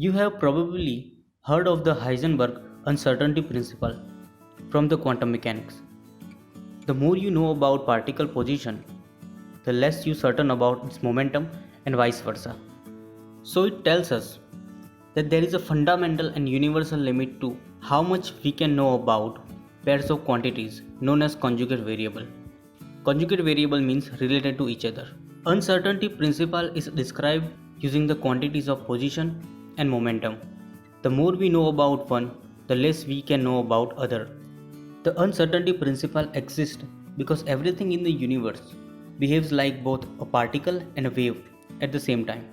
You have probably heard of the Heisenberg uncertainty principle from the quantum mechanics. The more you know about particle position, the less you certain about its momentum and vice versa. So it tells us that there is a fundamental and universal limit to how much we can know about pairs of quantities known as conjugate variable. Conjugate variable means related to each other. Uncertainty principle is described using the quantities of position and momentum. The more we know about one, the less we can know about other. The uncertainty principle exists because everything in the universe behaves like both a particle and a wave at the same time.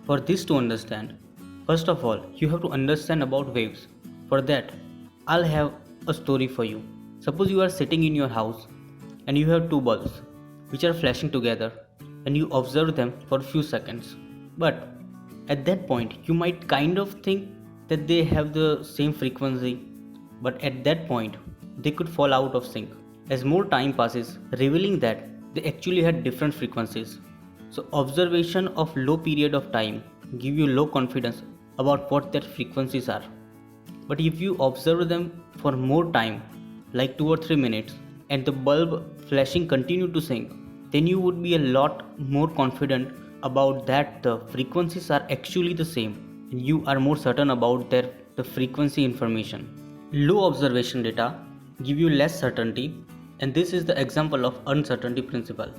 For this to understand, first of all, you have to understand about waves. For that, I'll have a story for you. Suppose you are sitting in your house and you have two bulbs which are flashing together and you observe them for a few seconds. But at that point, you might kind of think that they have the same frequency, but at that point, they could fall out of sync as more time passes, revealing that they actually had different frequencies. So observation of low period of time give you low confidence about what their frequencies are. But if you observe them for more time, like 2 or 3 minutes, and the bulb flashing continue to sync, then you would be a lot more confident about that the frequencies are actually the same and you are more certain about their the frequency information. Low observation data give you less certainty, and this is the example of uncertainty principle.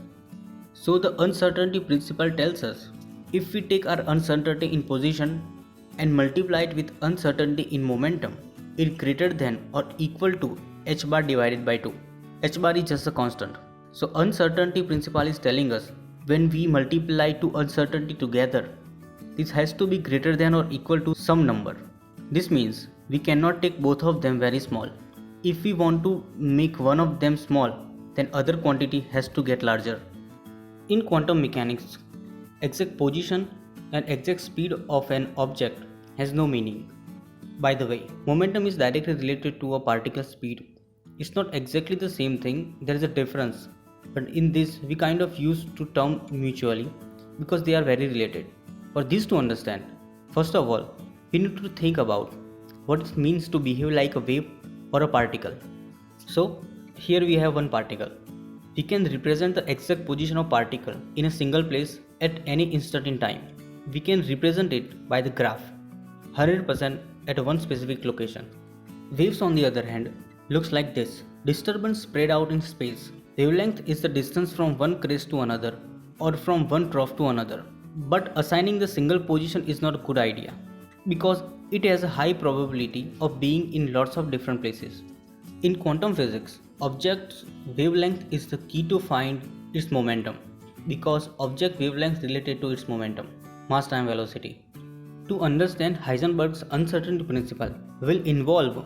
So the uncertainty principle tells us if we take our uncertainty in position and multiply it with uncertainty in momentum, it greater than or equal to h bar divided by 2. H bar is just a constant. So uncertainty principle is telling us when we multiply two uncertainty together, this has to be greater than or equal to some number. This means we cannot take both of them very small. If we want to make one of them small, then other quantity has to get larger. In quantum mechanics, exact position and exact speed of an object has no meaning. By the way, momentum is directly related to a particle speed. It's not exactly the same thing, there is a difference. But in this, we kind of use two terms mutually because they are very related. For this to understand, first of all, we need to think about what it means to behave like a wave or a particle. So, here we have one particle. We can represent the exact position of particle in a single place at any instant in time. We can represent it by the graph, 100% at one specific location. Waves on the other hand looks like this. Disturbance spread out in space. Wavelength is the distance from one crest to another or from one trough to another. But assigning the single position is not a good idea because it has a high probability of being in lots of different places. In quantum physics, object's wavelength is the key to find its momentum because object wavelength related to its momentum, mass time velocity. To understand Heisenberg's uncertainty principle will involve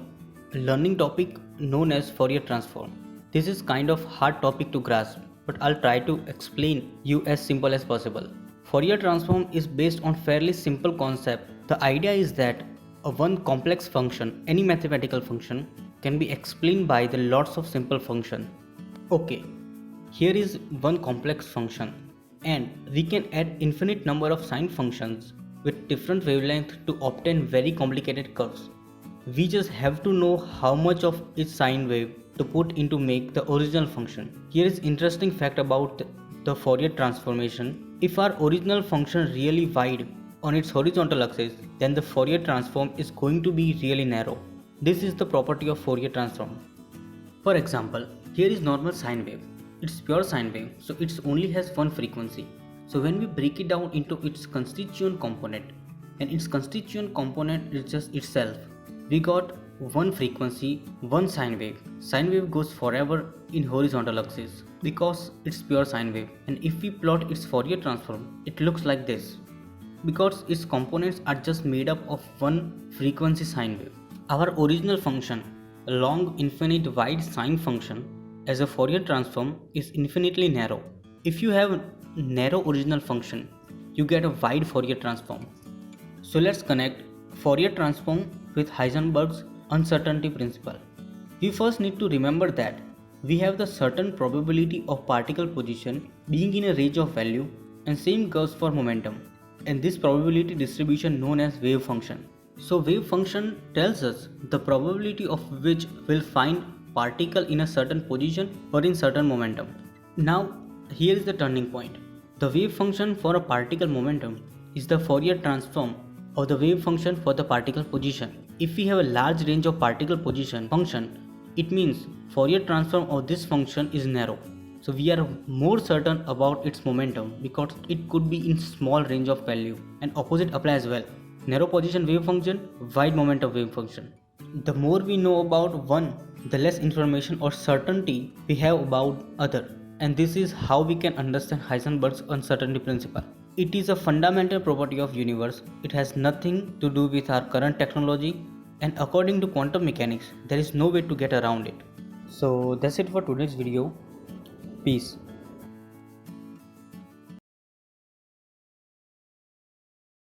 a learning topic known as Fourier transform. This is kind of hard topic to grasp, but I'll try to explain you as simple as possible. Fourier transform is based on fairly simple concept. The idea is that a one complex function, any mathematical function, can be explained by the lots of simple function. Okay, here is one complex function and we can add infinite number of sine functions with different wavelength to obtain very complicated curves. We just have to know how much of each sine wave to put into make the original function. Here is interesting fact about the Fourier transformation. If our original function really wide on its horizontal axis, then the Fourier transform is going to be really narrow. This is the property of Fourier transform. For example, here is normal sine wave. It's pure sine wave, so it only has one frequency. So when we break it down into its constituent component, and its constituent component is just itself, we got one frequency, one sine wave. Sine wave goes forever in horizontal axis because it's pure sine wave. And if we plot its Fourier transform, it looks like this because its components are just made up of one frequency sine wave. Our original function, a long infinite wide sine function as a Fourier transform is infinitely narrow. If you have a narrow original function, you get a wide Fourier transform. So let's connect Fourier transform with Heisenberg's uncertainty principle. We first need to remember that we have the certain probability of particle position being in a range of value, and same goes for momentum. and this probability distribution known as wave function. So wave function tells us the probability of which will find particle in a certain position or in certain momentum. Now here is the turning point. The wave function for a particle momentum is the Fourier transform of the wave function for the particle position. If we have a large range of particle position function, it means Fourier transform of this function is narrow. So we are more certain about its momentum because it could be in small range of value, and opposite apply as well. Narrow position wave function, wide momentum wave function. The more we know about one, the less information or certainty we have about other. And this is how we can understand Heisenberg's uncertainty principle. It is a fundamental property of universe. It has nothing to do with our current technology, and according to quantum mechanics, there is no way to get around it. So that's it for today's video. Peace.